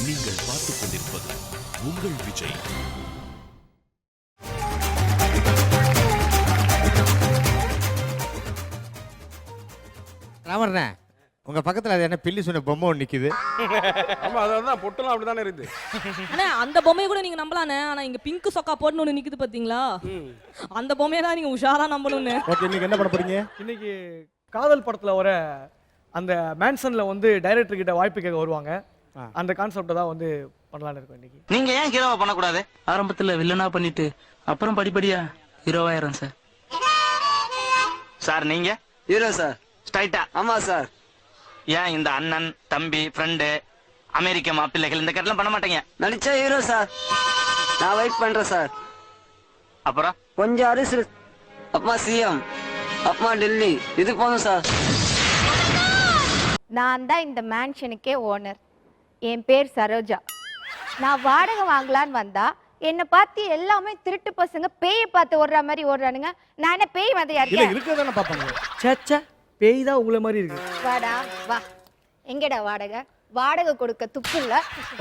நீங்கள் பார்த்துக் கொண்டிருப்பது உங்கள் விஜய். ராமர்ண்ணே, உங்க பக்கத்துல அது என்ன பில்லி சொன்ன பொம்மை ஒன்று நிக்குது? ஆமா, அதான் பொட்டெல்லாம் அப்படிதானே இருக்குது. அண்ணா அந்த பொம்மையை கூட நீங்க நம்பலானே, ஆனா இங்க பிங்க் சொக்கா போட்டுன்னு ஒன்று நிக்குது பாத்தீங்களா? அந்த பொம்மையை தான் நீங்க உஷாரா நம்பணும்னு. ஓகே, இன்னைக்கு என்ன பண்ண போறீங்க? இன்னைக்கு காதல் படத்துல வர அந்த மேன்சன்ல வந்து டைரக்டர் கிட்ட வாய்ப்பு கேட்க வருவாங்க. அந்த கான்செப்ட தான் வந்து பண்ணலாம்னு இருக்கோம் இன்னைக்கு. நீங்க ஏன் ஹீரோவா பண்ணக்கூடாது? ஆரம்பத்துல வில்லனா பண்ணிட்டு அப்புறம் படிப்படியா ஹீரோவாயிரம் சார். சார் நீங்க ஹீரோ சார். ஸ்ட்ரைட்டா? ஆமா சார். ஏன் இந்த அண்ணன் தம்பி ஃப்ரெண்டு அமெரிக்க மாப்பிள்ளைகள் இந்த கட்டெல்லாம் பண்ண மாட்டீங்க? நடிச்சா ஹீரோ சார். நான் வெயிட் பண்றேன் சார். அப்புறம் கொஞ்சம் அரிசி. அப்பா சிஎம், அப்பா டெல்லி, இது போதும் சார். நான் தான் இந்த மேன்ஷனுக்கே ஓனர். என் பேர் சரோஜா. நான் வாடகை வாங்கலான்னு வந்தா என்னை பார்த்து எல்லாமே திருட்டு பசங்க பேயை பார்த்து ஓடுற மாதிரி ஓடுறானுங்க. நான் என்ன பேய் மாதிரியா இல்ல இருக்கேன்? இருக்கதானே பாப்பாங்க. சேச்சா, பேய் தான் உங்களை மாதிரி இருக்கு. வாடா வா. எங்கடா வாடகை? வாடகை கொடுக்க துப்பு இல்ல.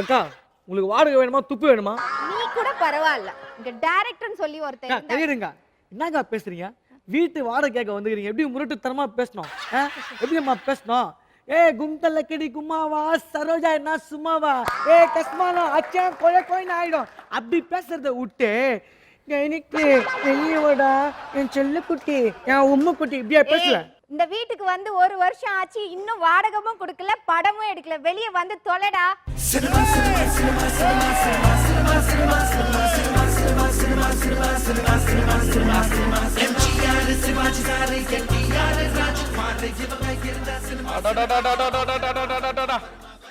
அக்கா, உங்களுக்கு வாடகை வேணுமா துப்பு வேணுமா? நீ கூட பரவாயில்ல. இங்க டைரக்டர்னு சொல்லி ஒருத்தர் இருந்தா- தெரியுதுங்க. என்னக்கா பேசுறீங்க? வீட்டு வாடகை கேட்க வந்துக்கிறீங்க. எப்படி முரட்டுத்தனமா பேசணும்? எப்படிம்மா பேசணும்? ஏ கும்தல்ல கிடி கும்மாவா, சரோஜா என்ன சும்மாவா, ஏ கஸ்மானா அச்சா கொலை கொயின்னு ஆயிடும். அப்படி பேசுறத விட்டு எனக்கு வெளியோடா என் செல்ல குட்டி, என் உம்மு குட்டி இப்படியா பேசுவேன்? இந்த வீட்டுக்கு வந்து 1 வருஷம் ஆச்சு, இன்னும் வாடகையும் கொடுக்கல, படமும் எடுக்கல. வெளியே வந்து தொலைடா.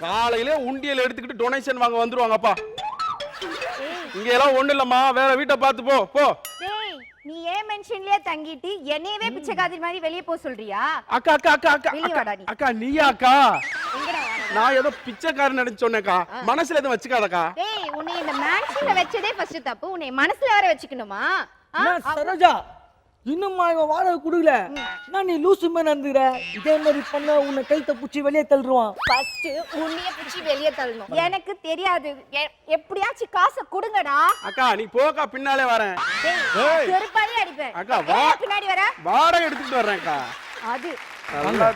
காலையிலே உண்டியல் எடுத்துக்கிட்டு டொனேஷன் வாங்க வந்துருவாங்கப்பா. இங்க எல்லாம் ஒண்ணு இல்லம்மா, வேற வீட்டை பார்த்து போ போ. டேய், நீ ஏன் மென்ஷன்லயே தங்கிட்டு என்னையவே பிச்சைக்காரி மாதிரி வெளியே போக சொல்றியா? அக்கா அக்கா அக்கா அக்கா வெளிய வாடா நீ. அக்கா நீயா அக்கா? எங்கடா வாடா? நான் ஏதோ பிச்சைக்காரன் நினைச்சு சொன்னேக்கா. மனசுல எதுவும் வச்சுக்காதக்கா. டேய், உன்னை இந்த மேன்ஷன்ல வச்சதே ஃபர்ஸ்ட் தப்பு. உன்னை மனசுல வேற வச்சுக்கணுமா? சரோஜா, இன்னும்மா இவன் வாடகை கொடுக்கல. நான் நீ லூசு மாதிரி நடந்துக்கிற. இதே மாதிரி பண்ண உன்னை கைத்த பூச்சி வெளியே தள்ளுருவான். ஃபர்ஸ்ட் உன்னைய பிடிச்சி வெளியே தள்ளணும். எனக்கு தெரியாது. எப்படியாச்சும் காசை கொடுங்கடா. அக்கா நீ போக்கா, பின்னாலே வரேன். டேய், செருப்பாலே அடிப்பேன். அக்கா, ஏன் பின்னாடி வர? வாடகை எடுத்துட்டு வர்றேன்க்கா. அது நல்லா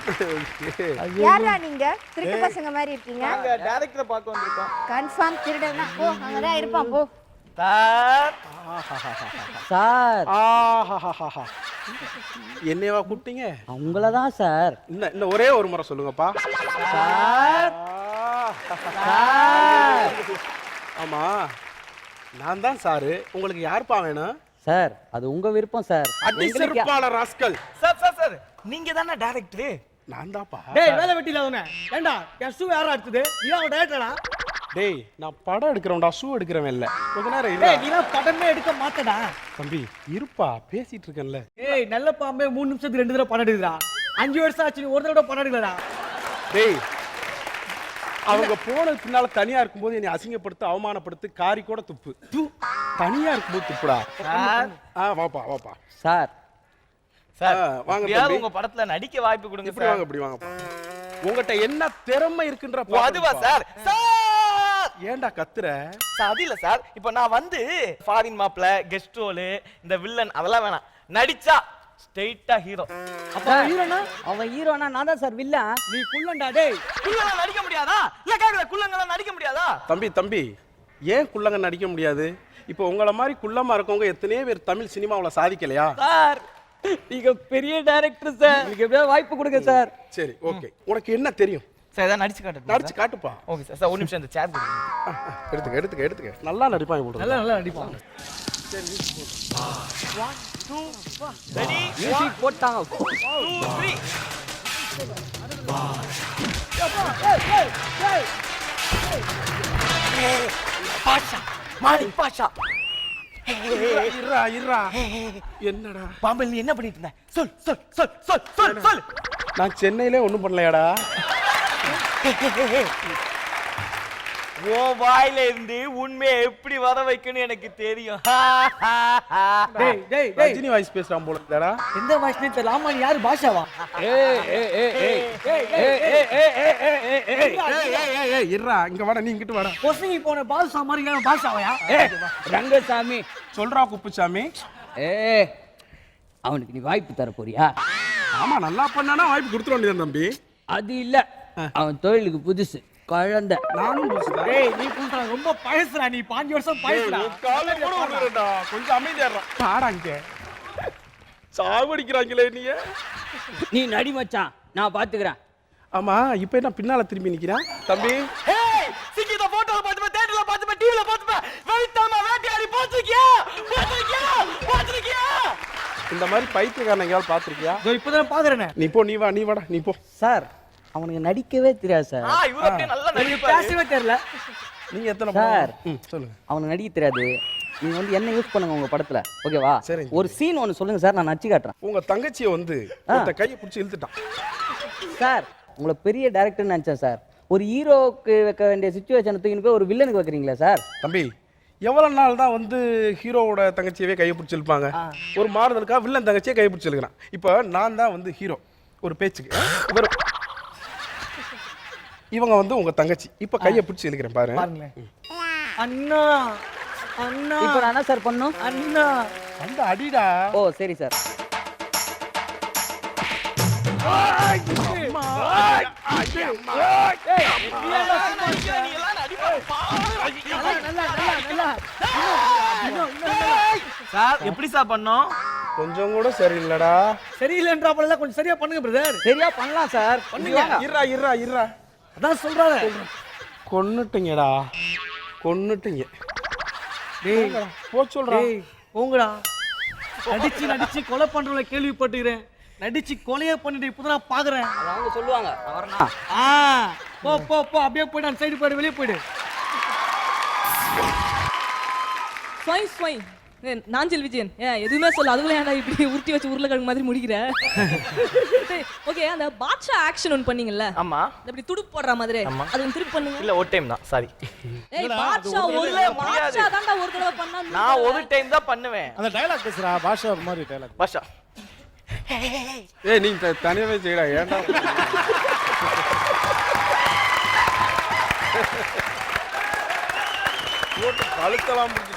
யாரா நீங்க? திருட்டு பசங்க மாதிரி இருக்கீங்க. டைரக்டரை பார்க்க வந்திருக்கோம். கன்ஃபார்ம் திருடனா? போ, அங்கதான் இருப்பான் போ. சார் சார், என்னையவா கூப்பிட்டீங்க? உங்களதான் சார். இன்னும் ஒரே ஒரு முறை சொல்லுங்கப்பா. சார் ஆமா, நான் தான் சாரு. உங்களுக்கு யாருப்பா வேணும்? சார் அது உங்க விருப்பம் சார். அடிசர்பால ராஸ்கல். சார் சார் சார், நீங்க தானே டைரக்டர்? நான் தான்ப்பா. டேய், வேலை வெட்டி இல்லாதவனே. ஏண்டா என் ஷூ யாரா எடுத்தது? நீ தான் டைரக்டரா? டேய், நான் படம் எடுக்கிறவன்டா, ஷூ எடுக்கிறவன் இல்ல. கொஞ்ச நேரம் இரு. டேய், நீலாம் படமே எடுக்க மாட்டடா. தம்பி இருப்பா, பேசிட்டு இருக்கேன்ல. ஏய், நல்ல பாம்பே 3 நிமிஷத்துக்கு 2 தடவை படம் எடுக்குறா. 5 வருஷம் ஆச்சு, நீ ஒரு தடவை படம் எடுக்கலடா. டேய், அவங்க போனது பின்னால தனியா இருக்கும்போது என்னை அசிங்கப்படுத்து, அவமானப்படுத்து, காரி கூட துப்பு. தனியா இருக்கும்போது துப்புடா. வாப்பா வாப்பா. சார் சார் வாங்க தம்பி. உங்க படத்துல நடிக்க வாய்ப்பு கொடுங்க இப்படி வாங்க, இப்படி வாங்க. உங்ககிட்ட என்ன திறமை இருக்குன்ற அதுவா சார்? சார் ஏன்டா கத்துற? அது இல்ல சார், இப்போ நான் வந்து ஃபாரின் மாப்ள, கெஸ்ட் ரோல், இந்த வில்லன் அதெல்லாம் வேணாம். நடிச்சா ஸ்ட்ரைட்டா ஹீரோ. அப்ப ஹீரோனா? அவன் ஹீரோனா நான் தான் சார் வில்லன். நீ குள்ளண்டா. டேய், குள்ளங்க நடிக்க முடியாதா? இல்ல கேக்குற, குள்ளங்க நடிக்க முடியாதா? தம்பி ஏன் குள்ளங்க நடிக்க முடியாது? இப்போ உங்கள மாதிரி குள்ளமா இருக்கவங்க எத்தனையோ பேர் தமிழ் சினிமாவுல சாதிக்கலையா? சார் நீங்க பெரிய டைரக்டர் சார், உங்களுக்கு எப்படியாவது வாய்ப்பு கொடுங்க சார். சரி ஓகே, உனக்கு என்ன தெரியும்? சார் ஏதாவது நடிச்சு காட்டு. நடிச்சு காட்டுப்பா. Okay sir. சார் ஒரு நிமிஷம் இந்த சேர் கொடுங்க. எடுத்துக்க. நல்லா நடிப்பாங்க போடுறது. நல்லா நடிப்பான். ரெடி? மியூசிக் போட்டாங்க. 2 3. பாஷா, மாரி பாஷா. இருடா. என்னடா பாம்பல், நீ என்ன பண்ணிட்டு இருந்த? சொல் சொல் சொல் சொல் சொல் சொல். நான் சென்னையிலே ஒண்ணும் பண்ணலையாடா. ஓ வாயில இருந்து உண்மையை எப்படி வர வைக்கணும் எனக்கு தெரியும். டேய் டேய் டேய் ரஜினி வாய்ஸ் பேசுறான் போல இருக்கடா. எந்த வாய்ஸ்னே தெரியல. ஆமா நீ யாரு பாஷாவா? இருடா இங்க வாடா, நீ இங்கிட்டு வாடா. பொசுங்கி போன பாதுஷா மாதிரி நான் பாஷாவையா? ரங்கசாமி சொல்றா குப்புசாமி. அவனுக்கு நீ வாய்ப்பு தர போறியா? ஆமா நல்லா பண்ணானா வாய்ப்பு கொடுத்துட வேண்டியதான் தம்பி. அது இல்ல, அவன் தொழிலுக்கு புதுசு, குழந்தை. நானும் புதுசுதான். டேய் நீ புதுசா ரொம்ப பழசுடா, நீ 5 வருஷம் பழசுடா. காலை கூட விடுறடா, கொஞ்சம் அமைதியாடுறா. பாடா இங்க சாவடிக்கிறாங்களே நீ. நீ நடி மச்சான், நான் பாத்துக்கிறேன். ஆமா இப்ப என்ன பின்னால திரும்பி நிக்கிறான் தம்பி? ஏய் சிக்கித போட்டோல பாத்துப்ப, தியேட்டர்ல பாத்துப்ப, டிவில பாத்துப்ப, வெயிட்டாமா வேட்டையாடி பாத்துக்கியா? இந்த மாதிரி பைத்தியக்காரன் எங்கயாவது பாத்திருக்கியா? இதோ இப்பதான் பாக்குறேனே. நீ போ, நீ வா, நீ வாடா, நீ போ. சார் அவனுக்கு நடிக்கவே தெரியாது சார். இவரு அப்படியே நல்லா எனக்கு நடிப்பாரு. பேசவே தெரியல. நீங்க எத்தனை சார். சொல்லுங்க. அவனுக்கு நடிக்க தெரியாது. நீங்க வந்து என்ன யூஸ் பண்ணுங்க உங்க படத்துல, ஓகேவா? சரிங்க. ஒரு சீன் ஒன்னு சொல்லுங்க சார், நான் நடிச்சு காட்டுறேன். உங்க தங்கச்சியை வந்து ஒருத்த கையை பிடிச்சி இழுத்துட்டான். சார் உங்களை பெரிய டைரக்டர்னு நினைச்சேன் சார். ஒரு ஹீரோக்கு வைக்க வேண்டிய சிச்சுவேஷனை தூக்கின்னு போய் ஒரு வில்லனுக்கு வைக்கிறீங்களா சார்? தம்பி எவ்வளவு நாள் தான் வந்து ஹீரோவோட தங்கச்சியவே கையை பிடிச்சி இழுப்பாங்க? ஒரு மாறுதலுக்கா வில்லன் தங்கச்சியை கையை பிடிச்சி இழுக்கிறான். இப்போ நான் தான் வந்து ஹீரோ ஒரு பேச்சுக்கு. இவங்க வந்து உங்க தங்கச்சி. இப்ப கையை பிடிச்சி இழுக்கிறேன் பாரு. பாருங்களேன். அண்ணா அண்ணா இப்போ நான் என்ன சார் பண்ணும்? அண்ணா அந்த அடிடா. ஓ சரி சார். சார் எப்படி சார் பண்ணோம்? கொஞ்சம் கூட சரியில்லடா. சரியில்லைன்றாப்பல கொஞ்சம் சரியா பண்ணுங்க பிரதர். சரியா பண்ணலாம் சார். இருடா. அதான் சொல்றாங்க. கொன்னுட்டீங்கடா, கொன்னுட்டீங்க. டேய் போ சொல்றா. டேய் போங்கடா. நடிச்சு கொலை பண்றவங்கள கேள்விப்பட்டுக்கிறேன். நடிச்சு கொலையே பண்ணிட்டு இப்பதான் நான் பாக்குறேன். அவங்க சொல்லுவாங்க, நான் வரணும். போ போ போ அப்படியே போயிடு, அந்த சைடு போயிடு, வெளியே போயிடு. ஸ்வைங் ஸ்வைங். நாஞ்சில் விஜயன் எதுவுமே சொல்ல, அதுக்குள்ள ஏன்டா இப்படி உருட்டி வச்சு உருளைக்கிழங்கு மாதிரி முடிக்கிற? ஓகே, அந்த பாட்ஷா ஆக்ஷன் ஒன்னு பண்ணீங்கல்ல, ஆமா இப்படி துடுப்பு போடுற மாதிரி, அது ஒன்னு திருப்பி பண்ணுங்க. இல்ல ஒரு டைம் தான், சாரி. ஏய் பாட்ஷா பாட்ஷா தான்டா ஒரு தடவை பண்ணா. நான் ஒரு டைம் தான் பண்ணுவேன். அந்த டயலாக் பேசுறா, பாஷா மாதிரி டயலாக். பாஷா ஏய் நீ தனியாவே செய்யடா, ஏன்டா? போட்டு கழுத்தலாம் பிடிச்சி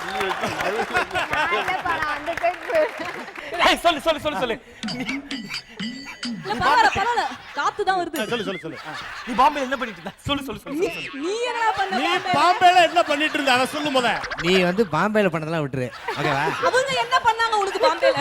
ஏய் சொல்லு சொல்லு சொல்லு சொல்லு. இல்ல பரவாயில்ல, காத்து தான் வருது. சொல்லு. நீ பாம்பேல என்ன பண்ணிட்டு இருந்த? சொல்லு சொல்லு சொல்லு சொல்லு. நீ என்ன பண்ண? நீ பாம்பேல என்ன பண்ணிட்டு இருந்த? அத சொல்லு முத. நீ வந்து பாம்பேல பண்ணதெல்லாம் விட்டுரு, ஓகேவா? அவங்க என்ன பண்ணாங்க உனக்கு பாம்பேல?